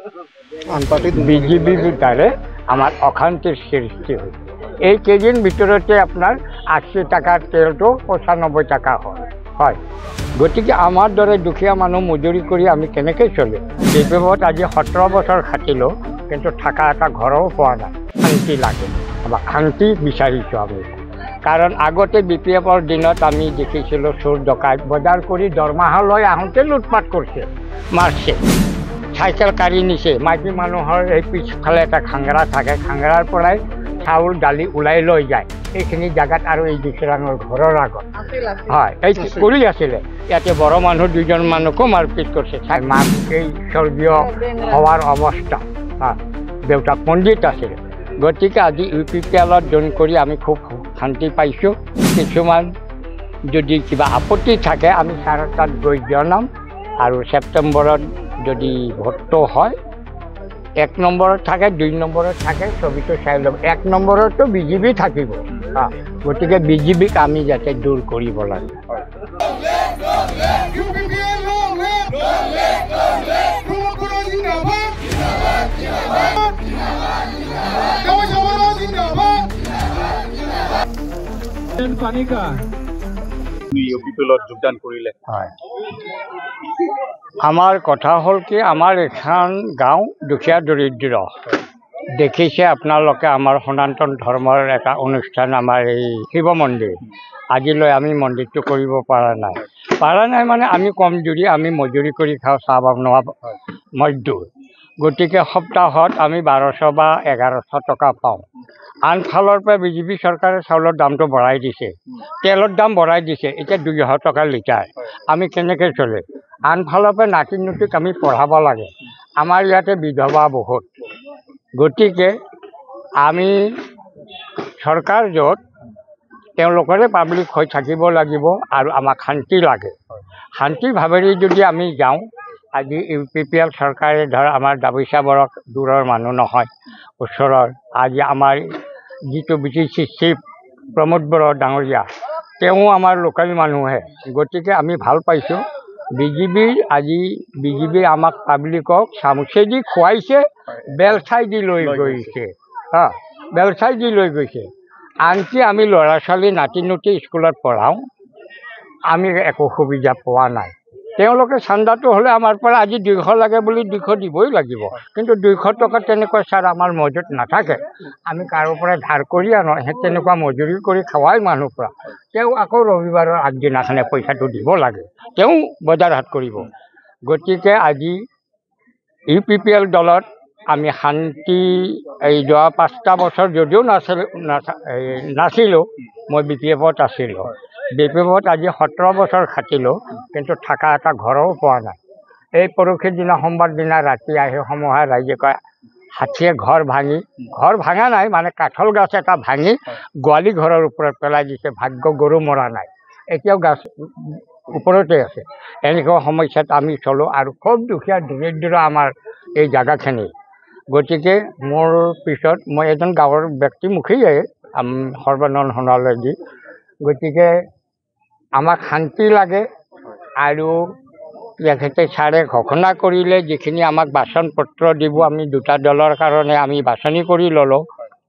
বিজেপিৰ দ্বাৰা আমাৰ অশান্তিৰ সৃষ্টি হৈছে। এই কেইদিন ভিতৰতে আপোনাৰ 80 টকাৰ তেলটো 95 টকা হয়। গতিকে আমাৰ দৰে দুখীয়া মানুহ মজুৰি কৰি আমি কেনেকৈ চলিম? বিপ্লৱত আজি 17 বছৰ খাটিলোঁ, কিন্তু থকা এটা ঘৰো পোৱা নাই। শান্তি লাগে, আমাক শান্তি বিচাৰিছোঁ আমি। কাৰণ আগতে বিপ্লৱৰ দিনত আমি দেখিছিলোঁ চোৰ ডকাইত বজাৰ কৰি দৰমহালৈ আহোঁতে লুটপাট কৰিছে, মাৰছে, চাইকেল কাঢ়ি নিছে। মাইকী মানুহৰ এই পিছফালে এটা খাংৰা থাকে, খাংৰাৰ পৰাই চাউল দালি ওলাই লৈ যায়। এইখিনি জেগাত আৰু এই দুচৰাঙৰ ঘৰৰ আগত হয় এই কৰি আছিলে। ইয়াতে বড়ো মানুহ 2জন মানুহকো মাৰপিট কৰিছে। মাক এই স্বৰ্গীয় হোৱাৰ অৱস্থা, দেউতাক পণ্ডিত আছিলে। গতিকে আজি UPPLত জইন কৰি আমি খুব শান্তি পাইছোঁ। কিছুমান যদি কিবা আপত্তি থাকে আমি ছাৰৰ তাত গৈ জনাম। আৰু ছেপ্টেম্বৰত যদি ভোটটো হয়, 1 নম্বৰত থাকে, 2 নম্বৰত থাকে, ছবিটো চাই ল'ব। 1 নম্বৰতো বিজেপি থাকিব। গতিকে বিজেপিক আমি যাতে দূৰ কৰিব লাগে। যোগদান কৰিলে হয়, আমাৰ কথা হ'ল কি, আমাৰ এখন গাঁও দুখীয়া দৰিদ্ৰ। দেখিছে আপোনালোকে আমাৰ সনাতন ধৰ্মৰ এটা অনুষ্ঠান, আমাৰ এই শিৱ মন্দিৰ। আজিলৈ আমি মন্দিৰটো কৰিব পৰা নাই মানে আমি কমজুৰি, আমি মজুৰি কৰি খাওঁ, চাহ বনোৱা মজদুৰ। গতিকে সপ্তাহত আমি 1200 বা 1100 টকা পাওঁ। আনফালৰ পৰা বিজেপি চৰকাৰে চাউলৰ দামটো বঢ়াই দিছে, তেলৰ দাম বঢ়াই দিছে, এতিয়া 200 টকা লিটাৰ। আমি কেনেকৈ চলিম? আনফালৰ পৰা নাতি নুতিক আমি পঢ়াব লাগে। আমাৰ ইয়াতে বিধৱা বহুত। গতিকে আমি চৰকাৰ য'ত, তেওঁলোকৰে পাব্লিক হৈ থাকিব লাগিব আৰু আমাক শান্তি লাগে। শান্তি ভাৱেৰে যদি আমি যাওঁ, আজি UPPL চৰকাৰে ধৰ আমাৰ দাবৈচা বৰক দূৰৰ মানুহ নহয়, ওচৰৰ। আজি আমাৰ যিটো BTC চিফ প্ৰমোদ বড়ো ডাঙৰীয়া, তেওঁ আমাৰ লোকেল মানুহে। গতিকে আমি ভাল পাইছোঁ। বিজেপি আমাক পাব্লিকক চামুচেদি খুৱাইছে, বেলচাই দি লৈ গৈছে, বেলচাই দি লৈ গৈছে। আনকি আমি ল'ৰা ছোৱালী নাতি নুতি স্কুলত পঢ়াওঁ, আমি একো সুবিধা পোৱা নাই। তেওঁলোকে চান্দাটো হ'লে আমাৰ পৰা আজি 200 লাগে বুলি 200 দিবই লাগিব। কিন্তু 200 টকা তেনেকুৱা ছাৰ আমাৰ মজুত নাথাকে। আমি কাৰো পৰা ধাৰ কৰি আনো, তেনেকুৱা মজুৰি কৰি খাৱাই মানুহৰ পৰা। তেওঁ আকৌ ৰবিবাৰৰ আগদিনাখনে পইচাটো দিব লাগে, তেওঁ বজাৰ হাট কৰিব। গতিকে আজি UPPL দলত আমি শান্তি, এই যোৱা 5টা বছৰ যদিও নাছিলোঁ, মই BPFত আছিলোঁ। BPFত আজি 17 বছৰ খাটিলোঁ, কিন্তু থকা এটা ঘৰো পোৱা নাই। এই পৰহিৰ দিনা সোমবাৰ দিনা ৰাতি আহি সমূহা ৰাইজে কয়, হাতীয়ে ঘৰ ভাঙা নাই, মানে কাঠল গাছ এটা ভাঙি গোৱালি ঘৰৰ ওপৰত পেলাই দিছে। ভাগ্য গৰু মৰা নাই, এতিয়াও গাছ ওপৰতে আছে। এনেকুৱা সমস্যাত আমি চলোঁ আৰু খুব দুখীয়া দৰিদ্ৰ আমাৰ এই জেগাখিনি। গতিকে মোৰ পিছত মই এজন গাঁৱৰ ব্যক্তিমুখীয়ে, সৰ্বানন্দ সোণোৱালজী। গতিকে আমাক শান্তি লাগে। আৰু তেখেতে ছাৰে ঘোষণা কৰিলে যিখিনি আমাক বাচন পত্ৰ দিব, আমি 2টা দলৰ কাৰণে আমি বাছনি কৰি ল'লোঁ।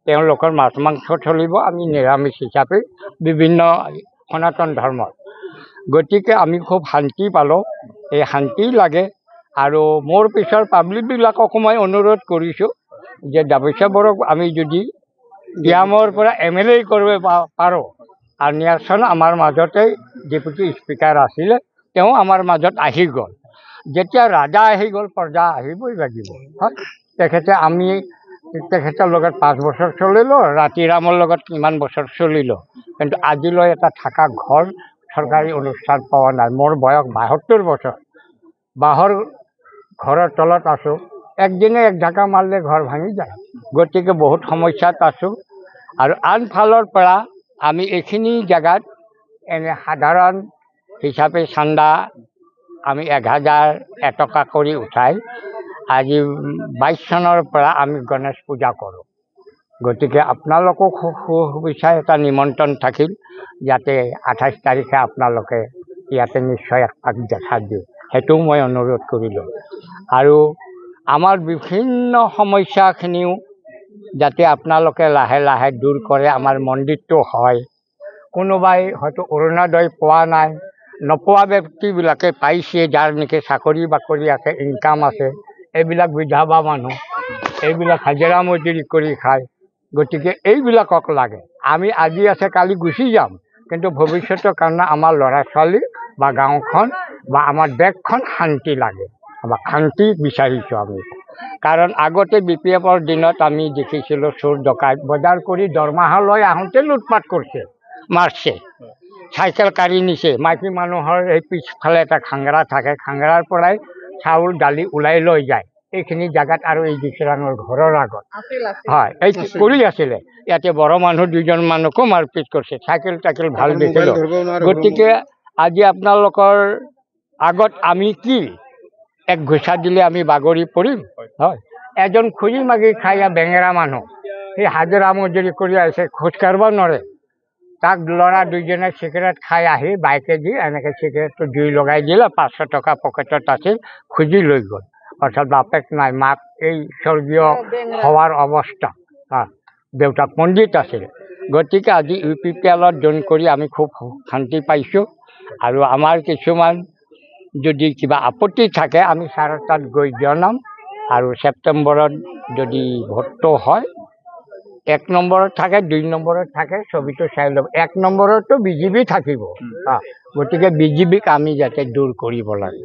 তেওঁলোকৰ মাছ মাংস চলিব, আমি নিৰামিষ হিচাপে বিভিন্ন সনাতন ধৰ্মৰ। গতিকে আমি খুব শান্তি পালোঁ। এই শান্তি লাগে। আৰু মোৰ পিছৰ পাব্লিকবিলাককো মই অনুৰোধ কৰিছোঁ যে দাবৈচা বৰক আমি যদি ব্যায়ামৰ পৰা MLA কৰিব পাৰোঁ। আৰু নিয়াচন আমাৰ মাজতেই ডেপুটি স্পীকাৰ আছিলে, তেওঁ আমাৰ মাজত আহি গ'ল। যেতিয়া ৰাজা আহি গ'ল, প্ৰজা আহিবই লাগিব। তেখেতৰ লগত 5 বছৰ চলিলোঁ, ৰাতিৰামৰ লগত কিমান বছৰ চলিলোঁ, কিন্তু আজিলৈ এটা থকা ঘৰ, চৰকাৰী অনুষ্ঠান পোৱা নাই। মোৰ বয়স 72 বছৰ, বাঁহৰ ঘৰৰ তলত আছোঁ। একদিনে 1 ঢাকা মাৰিলে ঘৰ ভাঙি যায়। গতিকে বহুত সমস্যাত আছোঁ। আৰু আনফালৰ পৰা আমি এইখিনি জেগাত এনে সাধাৰণ হিচাপে চান্দা আমি 1000 টকা কৰি উঠাই আজি 22 চনৰ পৰা আমি গণেশ পূজা কৰোঁ। গতিকে আপোনালোকক সুবিচাৰ এটা নিমন্ত্ৰণ থাকিল, যাতে 28 তাৰিখে আপোনালোকে ইয়াতে নিশ্চয় এপাক দেখা দিয়ে, সেইটোও মই অনুৰোধ কৰিলোঁ। আৰু আমাৰ বিভিন্ন সমস্যাখিনিও যাতে আপোনালোকে লাহে লাহে দূৰ কৰে। আমাৰ মন্দিৰটো হয়, কোনোবাই হয়তো অৰুণোদয় পোৱা নাই, নোপোৱা ব্যক্তিবিলাকে পাইছে, যাৰ নেকি চাকৰি বাকৰি আছে, ইনকাম আছে, এইবিলাক বিধৱা মানুহ, এইবিলাক হাজিৰা মজুৰি কৰি খায়। গতিকে এইবিলাকক লাগে। আমি আজি আছে কালি গুচি যাম, কিন্তু ভৱিষ্যতৰ কাৰণে আমাৰ ল'ৰা ছোৱালী বা গাঁওখন বা আমাৰ দেশখন শান্তি লাগে। আমাক শান্তি বিচাৰিছোঁ আমি। কাৰণ আগতে BPFৰ দিনত আমি দেখিছিলোঁ চোৰ ডকাইত বজাৰ কৰি দৰমহা লৈ আহোঁতে লুটপাট কৰিছে, মাৰছে, চাইকেল কাঢ়ি নিছে। মাইকী মানুহৰ এই পিছফালে এটা খাংৰা থাকে, খাংৰাৰ পৰাই চাউল দালি ওলাই লৈ যায়। এইখিনি জেগাত আৰু এই দিচিৰাঙৰ ঘৰৰ আগত হয় এই কৰি আছিলে। ইয়াতে বড়ো মানুহ দুজনমানকো মাৰপিট কৰিছে, চাইকেল টাইকেল ভাল দিছিলোঁ। গতিকে আজি আপোনালোকৰ আগত আমি কি এক ঘোচা দিলে আমি বাগৰি পৰিম? হয়, এজন খুজি মাগি খাই বেঙেৰা মানুহ, সেই হাজিৰা মজুৰি কৰি আহিছে, খোজ কাঢ়িব নোৱাৰে। তাক ল'ৰা দুইজনে চিগাৰেট খাই আহি বাইকে দি এনেকৈ চিগাৰেটটো জুই লগাই দিলে, 500 টকা পকেটত আছিল, খুজি লৈ গ'ল। অৰ্থাৎ বাপেক নাই, মাক এই স্বৰ্গীয় হোৱাৰ অৱস্থা। দেউতাক পণ্ডিত আছিলে। গতিকে আজি UPPLত জইন কৰি আমি খুব শান্তি পাইছোঁ। আৰু আমাৰ কিছুমান যদি কিবা আপত্তি থাকে আমি ছাৰৰ তাত গৈ জনাম। আৰু ছেপ্টেম্বৰত যদি ভোটটো হয়, 1 নম্বৰত থাকে, 2 নম্বৰত থাকে, ছবিটো চাই ল'ব। 1 নম্বৰতো BJP থাকিব। গতিকে BJPক আমি যাতে দূৰ কৰিব লাগে।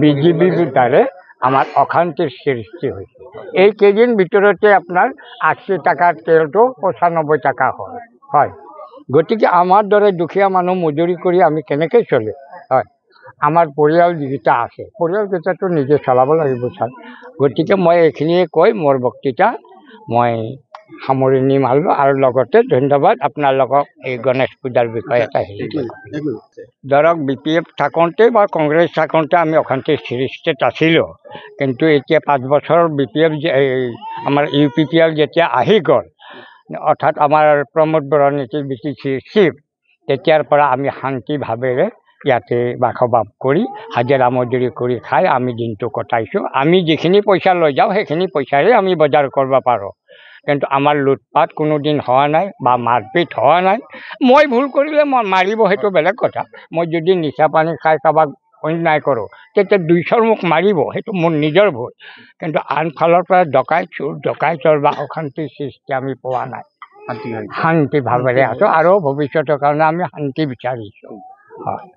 BJPৰ দ্বাৰা আমাৰ অশান্তিৰ সৃষ্টি হৈছে। এই কেইদিন ভিতৰতে আপোনাৰ 80 টকাৰ তেলটো 95 টকা হয়। গতিকে আমাৰ দৰে দুখীয়া মানুহ মজুৰি কৰি আমি কেনেকৈ চলিম? হয়, আমাৰ পৰিয়াল যিকেইটা আছে, পৰিয়ালকেইটাতো নিজে চলাব লাগিব ছাৰ। গতিকে মই এইখিনিয়ে কৈ মোৰ বক্তৃতা মই সামৰণি মাৰিলোঁ। আৰু লগতে ধন্যবাদ আপোনালোকক এই গণেশ পূজাৰ বিষয়ে এটা হেৰি ধৰক BPF থাকোঁতে বা কংগ্ৰেছ থাকোঁতে আমি অশান্তিৰ সৃষ্টিত আছিলোঁ। কিন্তু এতিয়া 5 বছৰ BPF আমাৰ UPPL যেতিয়া আহি গ'ল, অৰ্থাৎ আমাৰ প্ৰমোদ বৰা নীতিৰ BTC চিফ, তেতিয়াৰ পৰা আমি শান্তিভাৱেৰে ইয়াতে বাসবাস কৰি হাজিৰা মজুৰি কৰি খাই আমি দিনটো কটাইছোঁ। আমি যিখিনি পইচা লৈ যাওঁ সেইখিনি পইচাৰে আমি বজাৰ কৰিব পাৰোঁ। কিন্তু আমাৰ লুটপাট কোনোদিন হোৱা নাই বা মাৰপিট হোৱা নাই। মই ভুল কৰিলে মই মাৰিব, সেইটো বেলেগ কথা। মই যদি নিচা পানী খাই কাৰোবাক অন্যায় কৰোঁ তেতিয়া 200 মোক মাৰিব, সেইটো মোৰ নিজৰ ভুল। কিন্তু আনফালৰ পৰা ডকাইতৰ বা অশান্তিৰ সৃষ্টি আমি পোৱা নাই। শান্তিভাৱেৰে আছোঁ আৰু ভৱিষ্যতৰ কাৰণে আমি শান্তি বিচাৰিছোঁ। হয়।